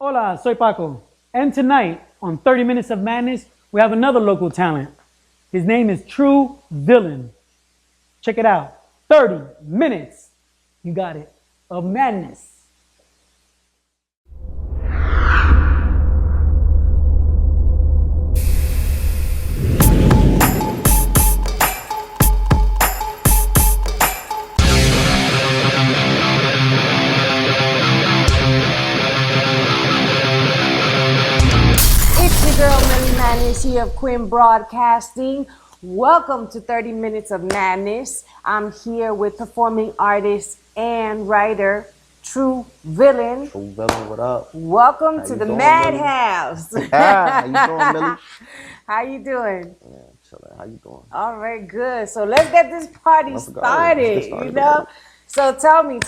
Hola, soy Paco. And tonight on 30 Minutes of Madness, we have another local talent. His name is True Villen. Check it out. 30 minutes. You got it. Of madness. It's your girl Millie Maddness here of Quinn Broadcasting. Welcome to 30 Minutes of Madness. I'm here with performing artist and writer True Villen. True Villen, what up? Welcome How to you the doing, Madhouse. How you doing, Millie? How you doing? Yeah, chilling. How you doing? All right, good. So let's get this party Let's started, get started, you know? So tell me,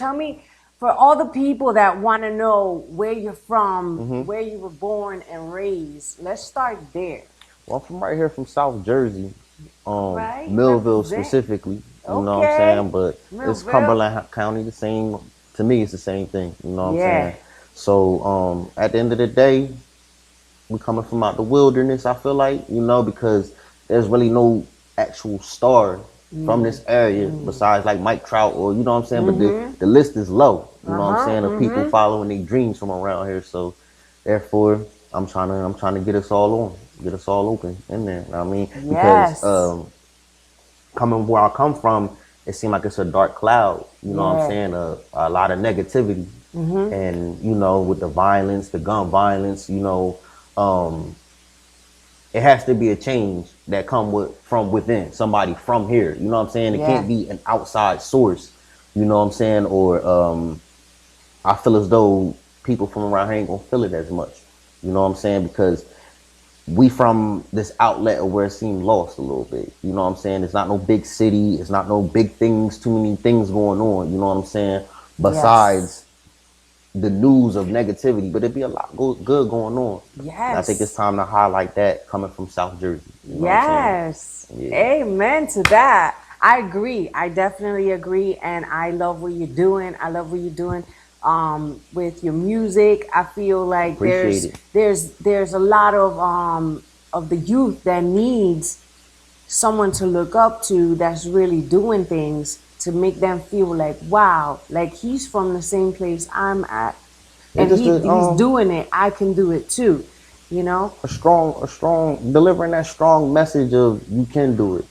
for all the people that want to know where you're from, where you were born and raised, let's start there. Well, I'm from right here from South Jersey, Right, Millville represent. specifically. You know what I'm Okay. saying? But it's Millville. Cumberland County, the same. To me, it's the same thing. You know what Yeah. I'm saying? So at the end of the day, we coming from out the wilderness. I feel like, because there's really no actual star from this area besides like Mike Trout or you know what I'm saying. But the list is low. You know what I'm saying, of people following their dreams from around here. So therefore, I'm trying to get us all open in there. You know what I mean? Yes. Because coming where I come from, it seemed like it's a dark cloud. You know what I'm saying? A lot of negativity, and with the violence, the gun violence. It has to be a change that from within, somebody from here. You know what I'm saying? It can't be an outside source. You know what I'm saying? Or I feel as though people from around here ain't gonna feel it as much. You know what I'm saying? Because we from this outlet of where it seemed lost a little bit. You know what I'm saying? It's not no big city. It's not no big things, too many things going on. You know what I'm saying? Besides the news of negativity, but it'd be a lot good going on. Yes. And I think it's time to highlight that coming from South Jersey. You know what I'm saying? Yeah. Amen to that. I agree. I definitely agree. And I love what you're doing. I love what you're doing with your music. I feel like there's a lot of the youth that needs someone to look up to that's really doing things to make them feel like, wow, like he's from the same place I'm at. And he's doing it. I can do it too. A strong delivering that strong message of you can do it.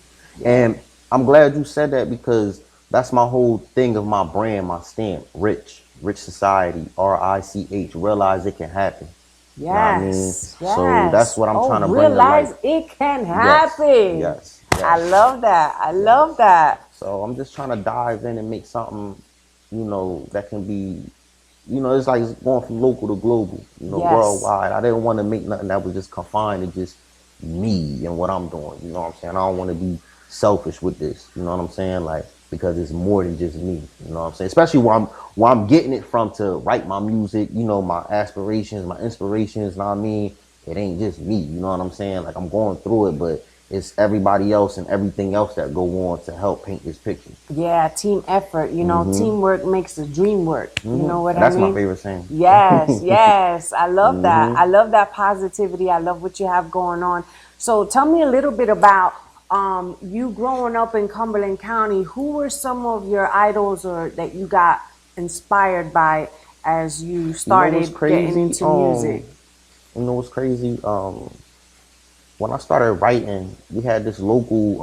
And I'm glad you said that because that's my whole thing of my brand, my stamp, rich society, RICH, realize it can happen. Yes. You know what I mean? So that's what I'm trying to bring to realize life. it can happen. Yes. I love that. I love that. So I'm just trying to dive in and make something, that can be, it's like it's going from local to global, worldwide. I didn't want to make nothing that was just confined to just me and what I'm doing. You know what I'm saying? I don't want to be selfish with this. You know what I'm saying? Like, because it's more than just me. You know what I'm saying? Especially where I'm getting it from to write my music, my aspirations, my inspirations. You know what I mean? It ain't just me. You know what I'm saying? Like, I'm going through it, but it's everybody else and everything else that go on to help paint this picture. Yeah, team effort. Teamwork makes the dream work. You know what I mean? That's my favorite saying. Yes. I love that. I love that positivity. I love what you have going on. So tell me a little bit about you growing up in Cumberland County. Who were some of your idols or that you got inspired by as you started getting into music? You know what's crazy? When I started writing, we had this local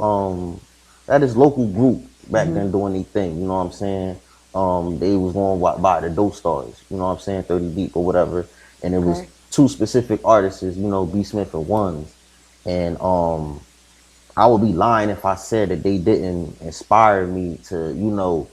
group back then doing their thing. You know what I'm saying? They was going by the Dope Stars. You know what I'm saying? 30 Deep or whatever. And it was two specific artists. B. Smith and Ones. And I would be lying if I said that they didn't inspire me to,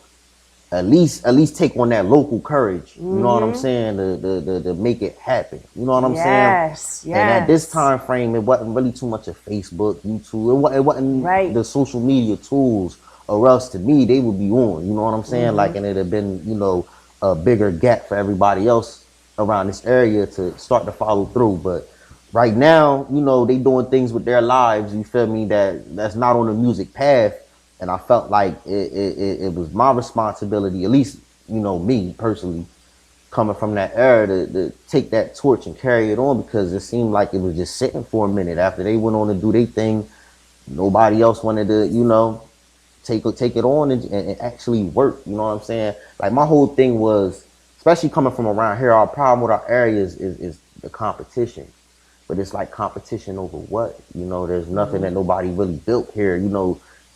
at least take on that local courage. You know what I'm saying? To make it happen. You know what I'm saying? Yes. And at this time frame, it wasn't really too much of Facebook, YouTube. It wasn't the social media tools, or else to me they would be on. You know what I'm saying? Like, and it'd have been a bigger gap for everybody else around this area to start to follow through. But right now, they doing things with their lives. You feel me? That's not on the music path. And I felt like it was my responsibility, at least, me personally, coming from that era to take that torch and carry it on, because it seemed like it was just sitting for a minute after they went on to do their thing. Nobody else wanted to, take it on and actually work. You know what I'm saying? Like my whole thing was, especially coming from around here, our problem with our areas is the competition. But it's like competition over what? There's nothing that nobody really built here,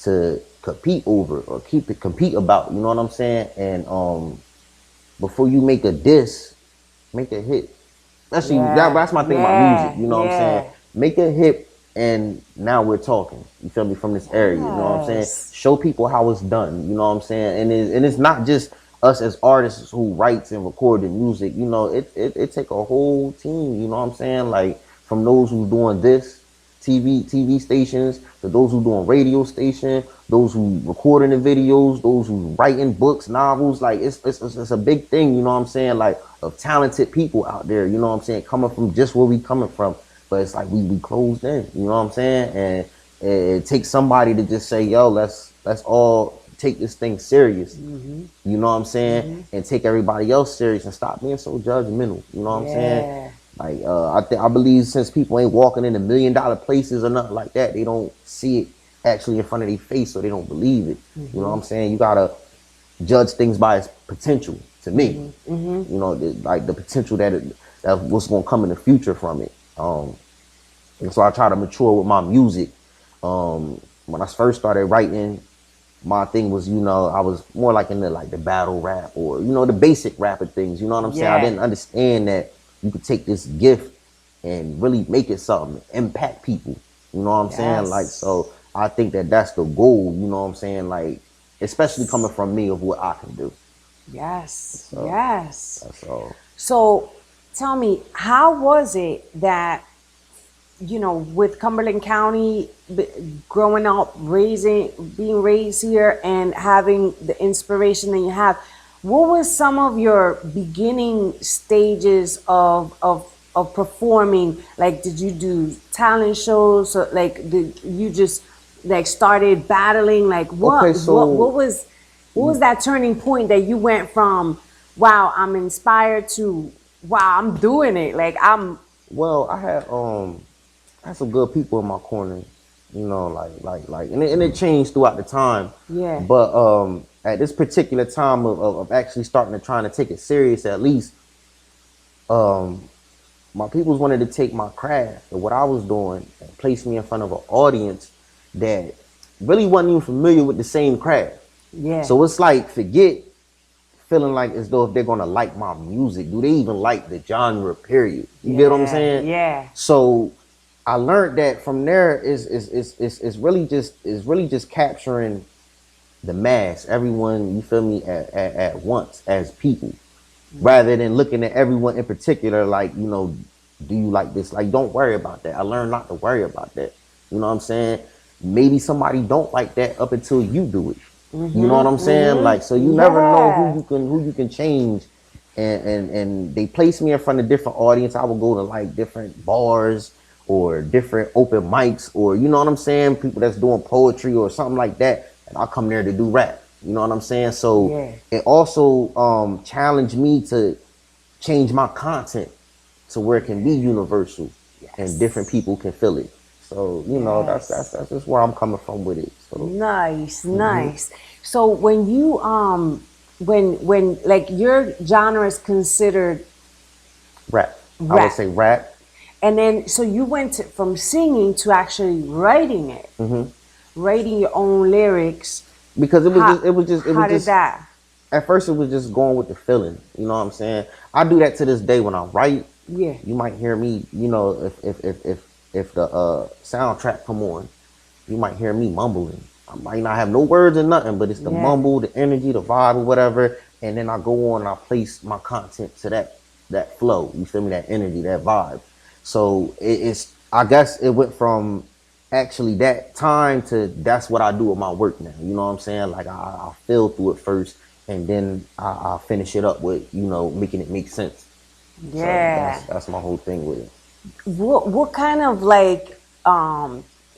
to compete over or compete about. You know what I'm saying? And before you make a diss, make a hit. Especially that's my thing about music. You know what I'm saying? Make a hit, and now we're talking. You feel me? From this area. You know what I'm saying? Show people how it's done. You know what I'm saying? And it's not just us as artists who writes and record the music. It take a whole team. You know what I'm saying? Like from those who doing this, TV stations, to those who doing radio station, those who recording the videos, those who writing books, novels. Like it's a big thing, you know what I'm saying? Like of talented people out there, you know what I'm saying, coming from just where we coming from. But it's like we closed in, you know what I'm saying? And it takes somebody to just say, yo, let's all take this thing serious. You know what I'm saying? And take everybody else serious and stop being so judgmental. You know what I'm saying? Like I believe since people ain't walking into $1 million places or nothing like that, they don't see it actually in front of their face, so they don't believe it. You know what I'm saying? You gotta judge things by its potential. To me, like the potential that what's gonna come in the future from it. And so I try to mature with my music. When I first started writing, my thing was, I was more like into like the battle rap or the basic rapper things. You know what I'm saying? I didn't understand that you could take this gift and really make it something, impact people. You know what I'm saying? Like, so I think that that's the goal, you know what I'm saying? Like, especially coming from me of what I can do. So, that's all. So tell me, how was it that, with Cumberland County, growing up, being raised here and having the inspiration that you have, what was some of your beginning stages of performing? Like, did you do talent shows? Or like, did you just like started battling? Like, what was that turning point that you went from, wow, I'm inspired, to, wow, I'm doing it? Like, Well, I had some good people in my corner, and it changed throughout the time. But at this particular time of actually starting to trying to take it serious, at least, my peoples wanted to take my craft and what I was doing and place me in front of an audience that really wasn't even familiar with the same craft. So it's like, forget feeling like as though if they're gonna like my music, do they even like the genre, period? You get what I'm saying? So I learned that from there is really just capturing the mass, everyone, you feel me, at once as people, rather than looking at everyone in particular, like, do you like this? Like, don't worry about that. I learned not to worry about that. You know what I'm saying? Maybe somebody don't like that up until you do it. You know what I'm saying? Like, so you never know who you can change. And they place me in front of different audience. I would go to like different bars or different open mics, or you know what I'm saying, people that's doing poetry or something like that, and I'll come there to do rap. You know what I'm saying? So it also challenged me to change my content to where it can be universal and different people can feel it. So that's just where I'm coming from with it. So nice. So when you when like your genre is considered rap, I would say rap. And then, so you went from singing to actually writing it, writing your own lyrics. Because it was just. How did that? At first, it was just going with the feeling. You know what I'm saying? I do that to this day when I write. You might hear me. If the soundtrack come on, you might hear me mumbling. I might not have no words or nothing, but it's the mumble, the energy, the vibe, or whatever. And then I go on and I place my content to that flow. You feel me? That energy, that vibe. So I guess it went from actually that time to that's what I do with my work now. You know what I'm saying? Like I feel through it first, and then I finish it up with, making it make sense. So that's my whole thing with it. What kind of like,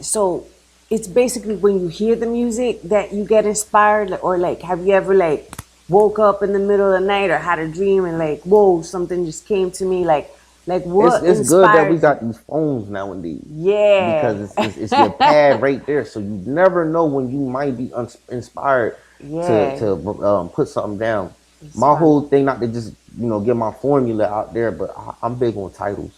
so it's basically when you hear the music that you get inspired, or like, have you ever like woke up in the middle of the night or had a dream and like, whoa, something just came to me. Like what It's good that we inspired got you? these phones nowadays. Yeah. Because it's your pad right there, so you never know when you might be inspired Yeah. to put something down. It's My funny. whole thing, not to just get my formula out there, but I'm big on titles.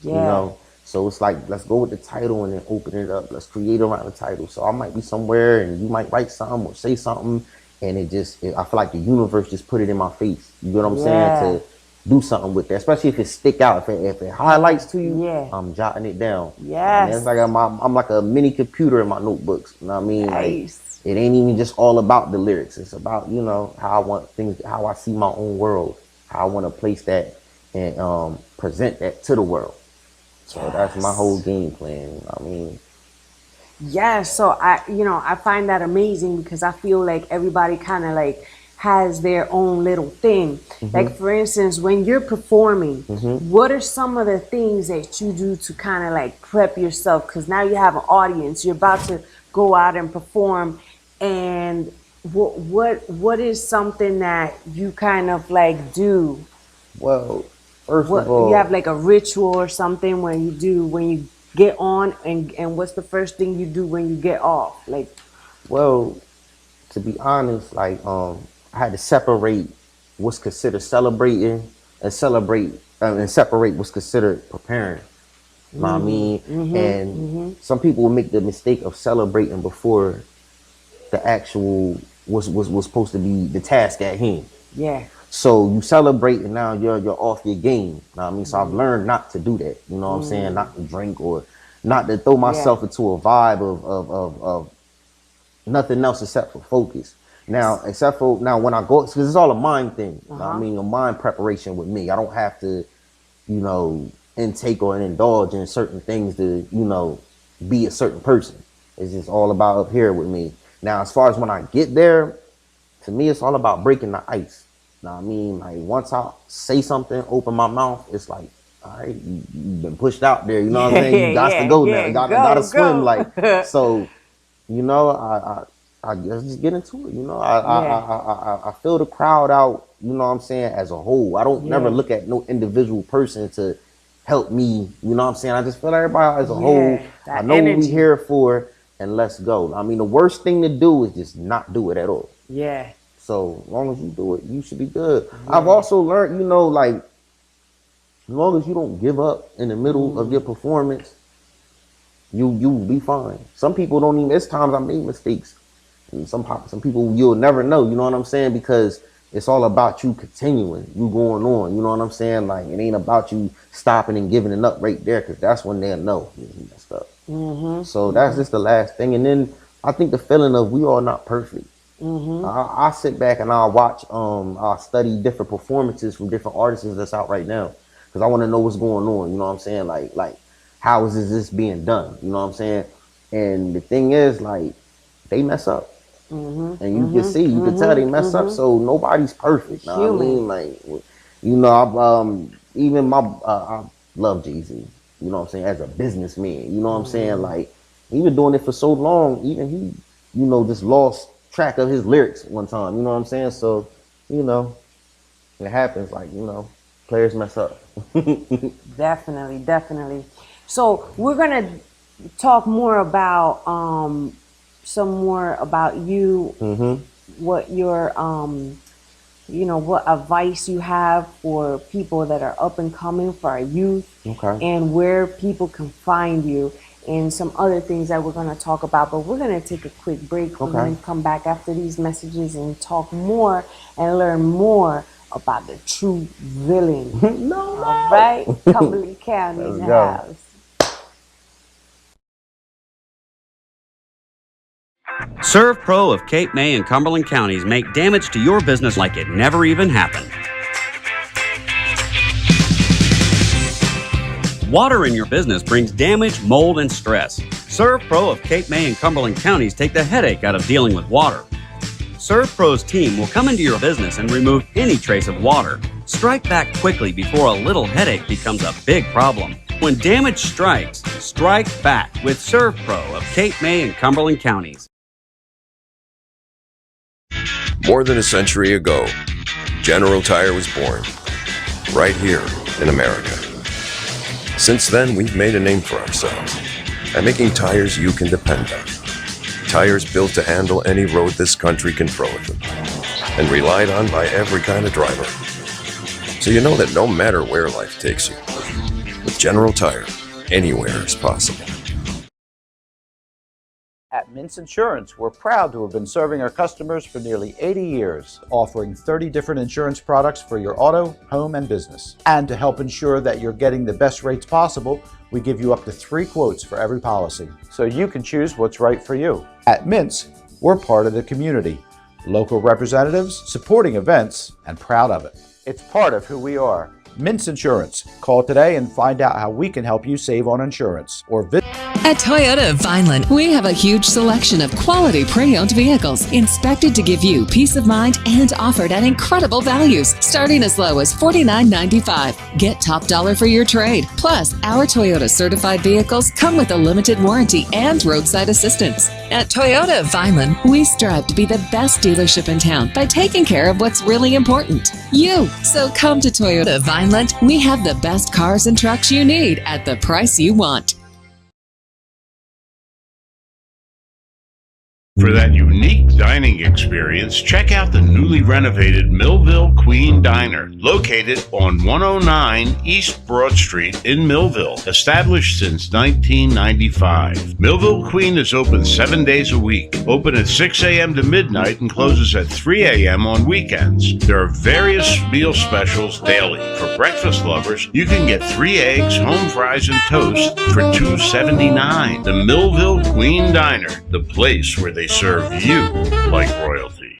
Yeah. So it's like, let's go with the title and then open it up. Let's create around the title. So I might be somewhere and you might write something or say something, and I feel like the universe just put it in my face. You know what I'm saying? Yeah. To do something with that, especially if it stick out, if it highlights to you, Yeah. I'm jotting it down. I mean, Yes. it's like I'm like a mini computer in my notebooks. You know what I mean? Like, Nice. it ain't even just all about the lyrics. It's about, how I want things, how I see my own world, how I want to place that and present that to the world. So that's my whole game plan. You know what I mean? Yeah, so I find that amazing because I feel like everybody kind of like has their own little thing. Like for instance, when you're performing, what are some of the things that you do to kind of like prep yourself? Because now you have an audience, you're about to go out and perform, and what is something that you kind of like do? Well, first What of you have all, like a ritual or something when you get on, and what's the first thing you do when you get off? Like, well, to be honest, like I had to separate what's considered celebrating and separate what's considered preparing. You know what I mean? And some people will make the mistake of celebrating before the actual was supposed to be the task at hand. yeah, So you celebrate and now you're off your game. You know what I mean? So I've learned not to do that. You know what I'm saying? Not to drink or not to throw yeah, myself into a vibe of nothing else except for focus. Now, except for now when I go, because it's all a mind thing. You know what I mean? A mind preparation with me. I don't have to, intake or indulge in certain things to, be a certain person. It's just all about up here with me. Now, as far as when I get there, to me, it's all about breaking the ice. You know what I mean? Like once I say something, open my mouth, it's like, all right, you've been pushed out there. You know what I'm saying? You got to go now. You gotta swim. Like go. so. I just get into it. I feel the crowd out. You know what I'm saying? As a whole, I don't never look at no individual person to help me. You know what I'm saying? I just feel everybody out as a whole. I know what we here for, and let's go. I mean, the worst thing to do is just not do it at all. Yeah. So as long as you do it, you should be good. I've also learned, like, as long as you don't give up in the middle of your performance, you'll be fine. Some people don't even. There's times I made mistakes. And some people you'll never know. You know what I'm saying? Because it's all about you continuing, you going on. You know what I'm saying? Like it ain't about you stopping and giving it up right there, because that's when they'll know you messed up. So that's just the last thing. And then I think the feeling of we all not perfect. I sit back and I'll watch. I'll study different performances from different artists that's out right now, because I want to know what's going on. You know what I'm saying? Like how is this being done? You know what I'm saying? And the thing is, like, they mess up. And you can tell they mess up. So nobody's perfect. You know what I mean? Like, I love Jay-Z. You know what I'm saying? As a businessman, you know what I'm saying? Like, he been doing it for so long. Even he, just lost track of his lyrics one time. You know what I'm saying? So, it happens. Like, players mess up. Definitely. So we're gonna talk more about you, what your what advice you have for people that are up and coming, for our youth, and where people can find you, and some other things that we're going to talk about. But we're going to take a quick break. We're going to come back after these messages and talk more and learn more about the True Villen. All right, Cumberland County in the house. Serve Pro of Cape May and Cumberland counties make damage to your business like it never even happened. Water in your business brings damage, mold, and stress. Serve Pro of Cape May and Cumberland counties take the headache out of dealing with water. Serve Pro's team will come into your business and remove any trace of water. Strike back quickly before a little headache becomes a big problem. When damage strikes, strike back with Serve Pro of Cape May and Cumberland counties. More than a century ago, General Tire was born, right here in America. Since then, we've made a name for ourselves by making tires you can depend on. Tires built to handle any road this country can throw at them, and relied on by every kind of driver. So you know that no matter where life takes you, with General Tire, anywhere is possible. At Mints Insurance, we're proud to have been serving our customers for nearly 80 years, offering 30 different insurance products for your auto, home, and business. And to help ensure that you're getting the best rates possible, we give you up to 3 quotes for every policy, so you can choose what's right for you. At Mints, we're part of the community, local representatives, supporting events, and proud of it. It's part of who we are. Mints Insurance. Call today and find out how we can help you save on insurance, or visit. At Toyota of Vineland, we have a huge selection of quality pre-owned vehicles inspected to give you peace of mind and offered at incredible values, starting as low as $49.95. Get top dollar for your trade. Plus, our Toyota certified vehicles come with a limited warranty and roadside assistance. At Toyota of Vineland, we strive to be the best dealership in town by taking care of what's really important, you. So come to Toyota of Vineland. We have the best cars and trucks you need at the price you want. For that unique dining experience, check out the newly renovated Millville Queen Diner, located on 109 East Broad Street in Millville, established since 1995. Millville Queen is open 7 days a week, open at 6 a.m. to midnight and closes at 3 a.m. on weekends. There are various meal specials daily. For breakfast lovers, you can get 3 eggs, home fries, and toast for $2.79. The Millville Queen Diner, the place where they serve you like royalty.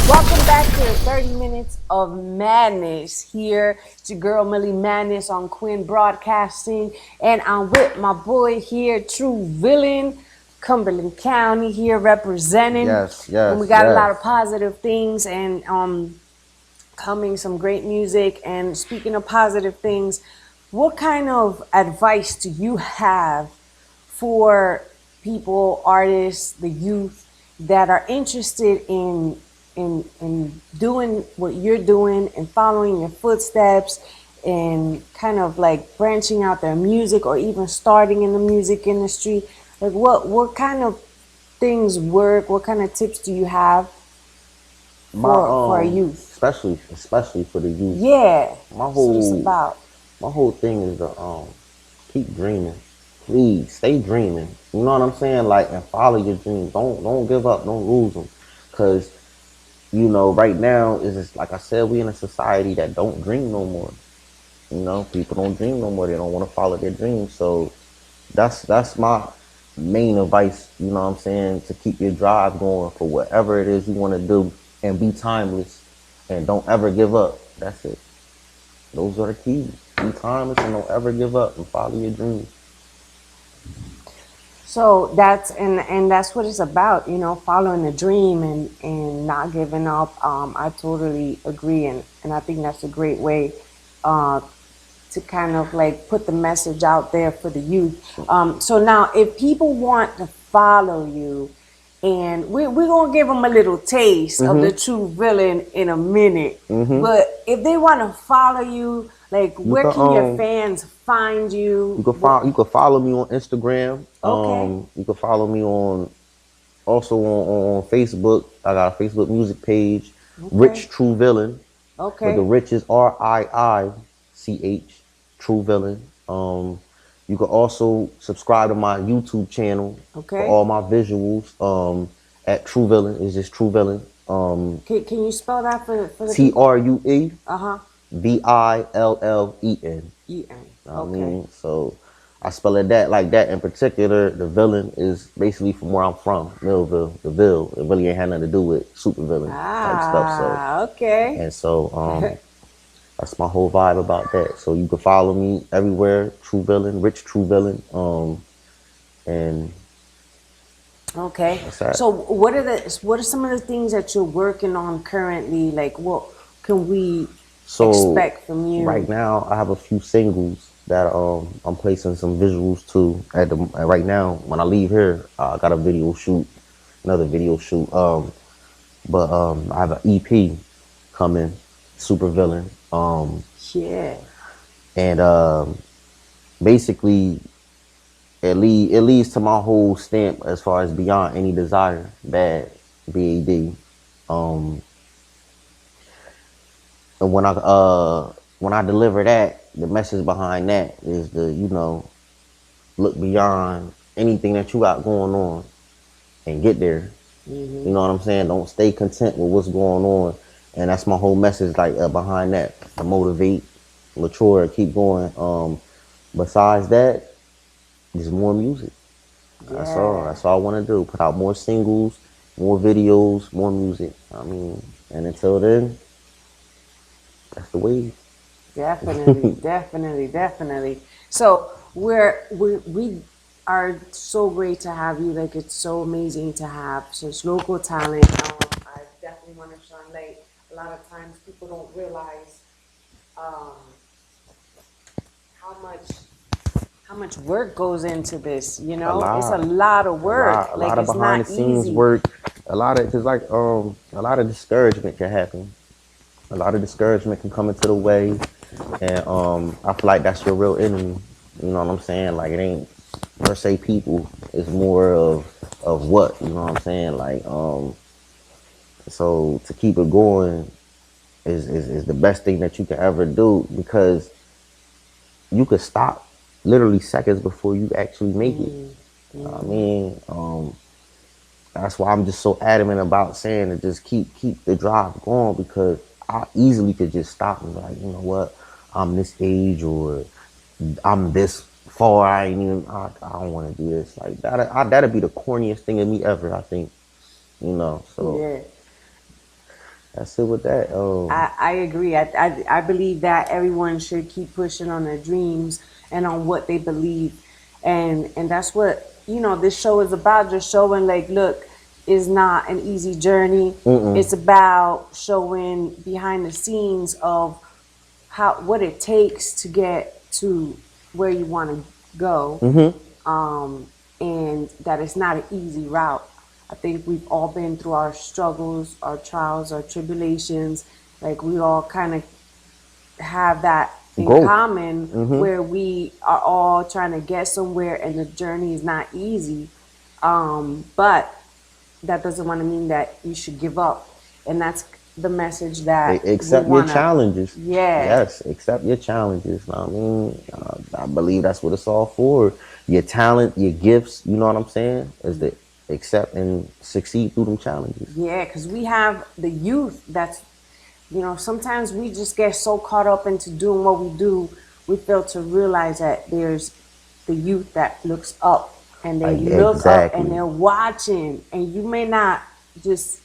Welcome back to 30 Minutes of Madness. Here, it's your girl Millie Maddness on Quinn Broadcasting, and I'm with my boy here, True Villen, Cumberland County here representing. Yes. And we got a lot of positive things and coming some great music. And speaking of positive things, what kind of advice do you have for people, artists, the youth that are interested in doing what you're doing and following your footsteps and kind of like branching out their music or even starting in the music industry? Like what kind of things work? What kind of tips do you have for our youth? Especially for the youth. Yeah. My whole that's what it's about. My whole thing is to keep dreaming. Please stay dreaming. You know what I'm saying? Like, and follow your dreams. Don't give up. Don't lose them. Cause you know, right now is just like I said, we in a society that don't dream no more. You know, people don't dream no more. They don't want to follow their dreams. So that's my main advice, you know what I'm saying, to keep your drive going for whatever it is you want to do, and be timeless and don't ever give up. That's it. Those are the keys. Be timeless and don't ever give up and follow your dreams. So that's and that's what it's about, you know, following the dream and not giving up. I totally agree, and I think that's a great way to kind of like put the message out there for the youth. So now if people want to follow you, and we're going to give them a little taste of the True Villen in a minute, but if they want to follow you, like where can your fans find you? You can follow me on Instagram. Okay. You can follow me on Facebook. I got a Facebook music page, Rich True Villen. Okay. But the Rich is RIICH, True Villen. You can also subscribe to my YouTube channel for all my visuals. At True Villen, it's just True Villen. Can you spell that for the TRUE VILLEN. Okay. I mean, so I spell it like that. In particular, the villain is basically from where I'm from, Millville, the Ville. It really ain't had nothing to do with super villain type stuff. So okay. And so that's my whole vibe about that. So you can follow me everywhere, True Villen, Rich True Villen. And okay. So what are some of the things that you're working on currently? Like what can we expect from you? Right now, I have a few singles that I'm placing some visuals to. Right now, when I leave here, I got a video shoot, another video shoot. But I have an EP coming, Super Villain. Yeah. And basically, it leads to my whole stamp as far as Beyond Any Desire, Bad, BAD. And when I deliver that, the message behind that is look beyond anything that you got going on and get there. You know what I'm saying? Don't stay content with what's going on. And that's my whole message, like behind that, to motivate, mature, keep going. Besides that, just more music. Yeah. That's all I want to do. Put out more singles, more videos, more music. I mean, and until then, that's the wave. Definitely. So we are so great to have you. Like, it's so amazing to have such local talent. I definitely want to shine light. A lot of times people don't realize how much work goes into this. You know, it's a lot of work. A lot of behind the scenes work. A lot of discouragement can happen. A lot of discouragement can come into the way, and I feel like that's your real enemy. You know what I'm saying? Like, it ain't per se people. It's more of what, you know what I'm saying? Like, so to keep it going is the best thing that you can ever do, because you could stop literally seconds before you actually make it. You know what I mean? That's why I'm just so adamant about saying to just keep the drive going, because I easily could just stop and be like, you know what, I'm this age, or I'm this far, I don't want to do this. Like, that'd be the corniest thing of me ever, I think. You know, so yeah. That's it with that. I agree. I believe that everyone should keep pushing on their dreams and on what they believe. And that's what, this show is about, just showing, like, look, it's not an easy journey. It's about showing behind the scenes of what it takes to get to where you want to go. And that it's not an easy route. I think we've all been through our struggles, our trials, our tribulations. Like, we all kind of have that in common, where we are all trying to get somewhere, and the journey is not easy. But that doesn't want to mean that you should give up. And that's the message that accept your challenges. Yeah. Yes, accept your challenges. I mean, I believe that's what it's all for. Your talent, your gifts, you know what I'm saying, is to accept and succeed through them challenges. Yeah, because we have the youth that's, sometimes we just get so caught up into doing what we do, we fail to realize that there's the youth that looks up, and they look up and they're watching, and you may not just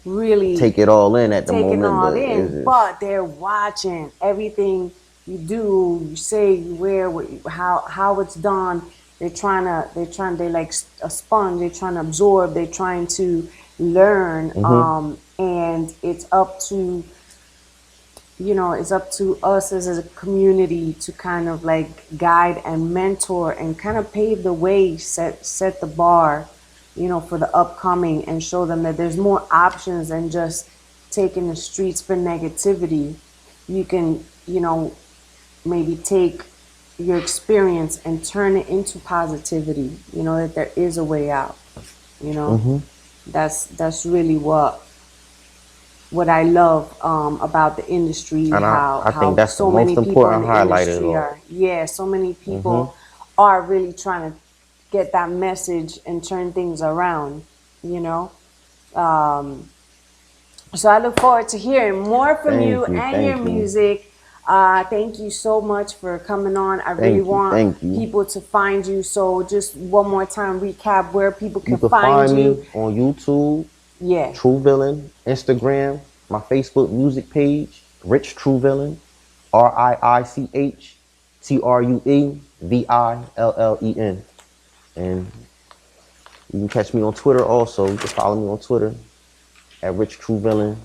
really take it all in at the moment, but they're watching everything you do, you say, you wear, how it's done. They're like a sponge. They're trying to absorb. They're trying to learn. And it's up to, us as a community to kind of like guide and mentor and kind of pave the way, set the bar, for the upcoming, and show them that there's more options than just taking the streets for negativity. You can, maybe take your experience and turn it into positivity, that there is a way out, That's really what I love about the industry. And I think that's so the most many people important in the highlight industry of are. So many people are really trying to get that message and turn things around, So I look forward to hearing more from you and your music. Thank you so much for coming on. I really want people to find you. So just one more time, recap where people can find you. Me on YouTube. Yeah. True Villen. Instagram. My Facebook music page. Rich True Villen. RichTrueVillen. And you can catch me on Twitter also. You can follow me on Twitter at Rich True Villen.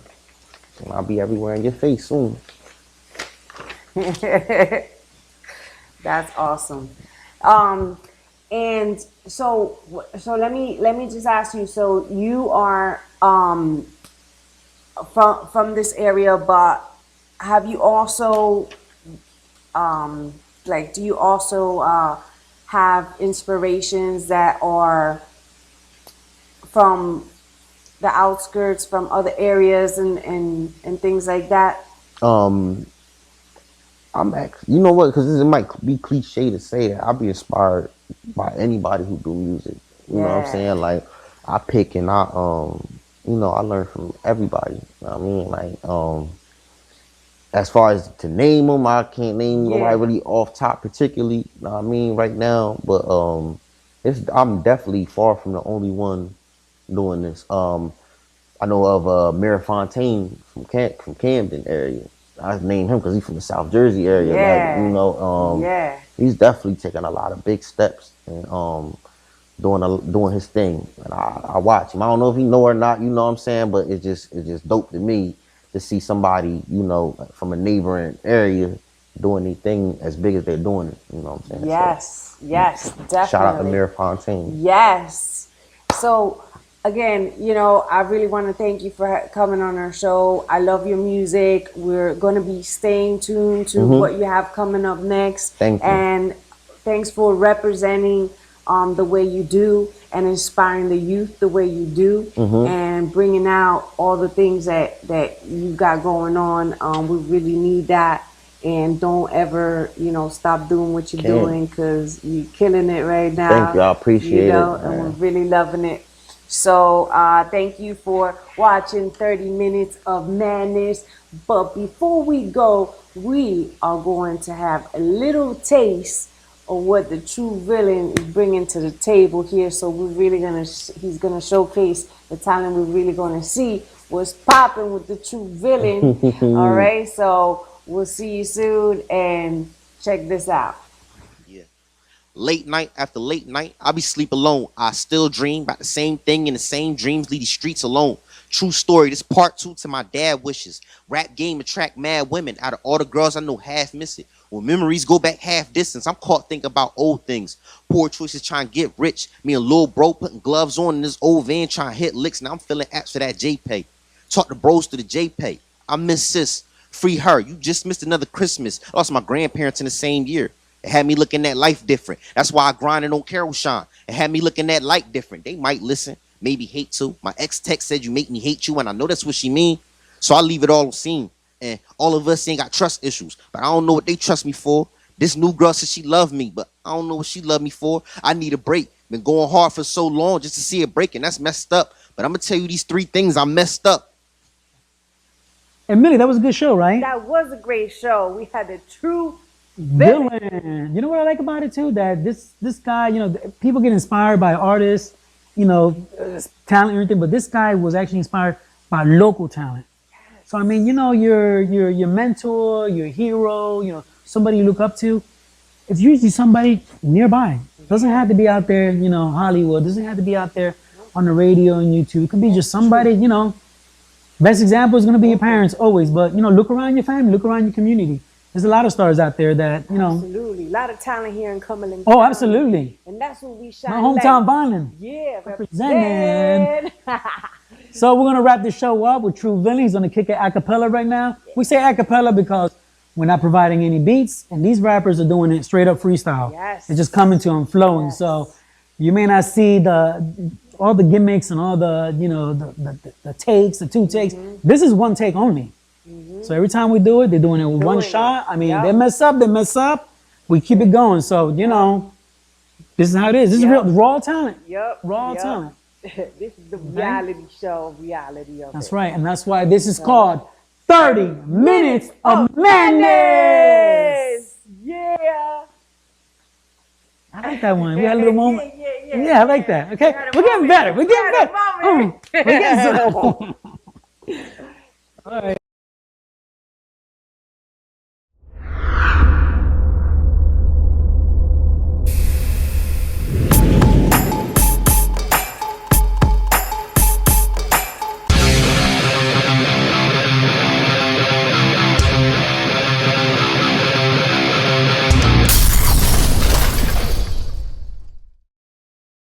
And I'll be everywhere in your face soon. That's awesome. And so let me just ask you. So you are from this area, but have you also like, do you also have inspirations that are from the outskirts, from other areas, and things like that? I'm actually, you know what? Because it might be cliche to say that I'll be inspired by anybody who do music. You know what I'm saying? Like, I pick and you know, I learn from everybody. You know what I mean? Like, as far as to name them, I can't name nobody really off top particularly. You know what I mean? Right now, but I'm definitely far from the only one doing this. I know of Mayor Fontaine from Camden area. I named him because he's from the South Jersey area. Like, you know, he's definitely taking a lot of big steps and doing his thing. And I watch him. I don't know if he know or not, you know what I'm saying, but it's just dope to me to see somebody, you know, from a neighboring area doing anything as big as they're doing it. You know what I'm saying? Yes, so, yes, definitely. Shout out to Mayor Fontaine. Yes. So again, you know, I really want to thank you for coming on our show. I love your music. We're going to be staying tuned to what you have coming up next. Thank you. And thanks for representing the way you do and inspiring the youth the way you do and bringing out all the things that you got going on. We really need that. And don't ever, you know, stop doing what you're doing, because you're killing it right now. Thank you. I appreciate it. And we're really loving it. So thank you for watching 30 Minutes of Madness. But before we go, we are going to have a little taste of what the True Villen is bringing to the table here. So we're really he's gonna showcase the talent. We're really gonna see what's popping with the True Villen. All right, so we'll see you soon, and check this out. Late night after late night, I be sleep alone. I still dream about the same thing, and the same dreams lead these streets alone. True story, this part 2 to my dad wishes. Rap game attract mad women. Out of all the girls I know, half miss it. When memories go back half distance, I'm caught thinking about old things. Poor choices trying to get rich. Me and Lil Bro putting gloves on in this old van trying to hit licks. Now I'm feeling apps for that JPay. Talk to bros to the JPay. I miss sis. Free her. You just missed another Christmas. I lost my grandparents in the same year. It had me looking at life different. That's why I grind and don't care who shine. It had me looking at light different. They might listen, maybe hate to. My ex-text said you make me hate you, and I know that's what she mean. So I leave it all seen. And all of us ain't got trust issues, but I don't know what they trust me for. This new girl says she love me, but I don't know what she love me for. I need a break. Been going hard for so long just to see it break, and that's messed up. But I'm gonna tell you these 3 things I messed up. And Millie, that was a good show, right? That was a great show. We had the True Villen. You know what I like about it too? That this guy, you know, people get inspired by artists, you know, talent and everything, but this guy was actually inspired by local talent. So I mean, you know, your mentor, your hero, you know, somebody you look up to, it's usually somebody nearby. It doesn't have to be out there, you know, Hollywood. It doesn't have to be out there on the radio and YouTube. It could be just somebody, you know. Best example is going to be your parents always, but, you know, look around your family, look around your community. There's a lot of stars out there that, you know. Absolutely. A lot of talent here in Cumberland. Oh, absolutely. And that's what we shine. My hometown Violin. Yeah, representing. So we're going to wrap this show up with True Villen. He's going to kick it a cappella right now. We say a cappella because we're not providing any beats, and these rappers are doing it straight up freestyle. Yes. It's just coming to them flowing. Yes. So you may not see all the gimmicks and all the, you know, the takes, the 2 takes. This is 1 take only. So every time we do it, they're doing it with 1 shot. I mean, they mess up. We keep it going. So, you know, this is how it is. This is real, raw talent. Raw talent. This is the reality show, reality of That's right. And that's why this is called 30 Minutes of Madness. Yeah. I like that one. We had a little moment. Yeah, I like that. Okay. We're getting better. We're getting better. We're getting better. All right.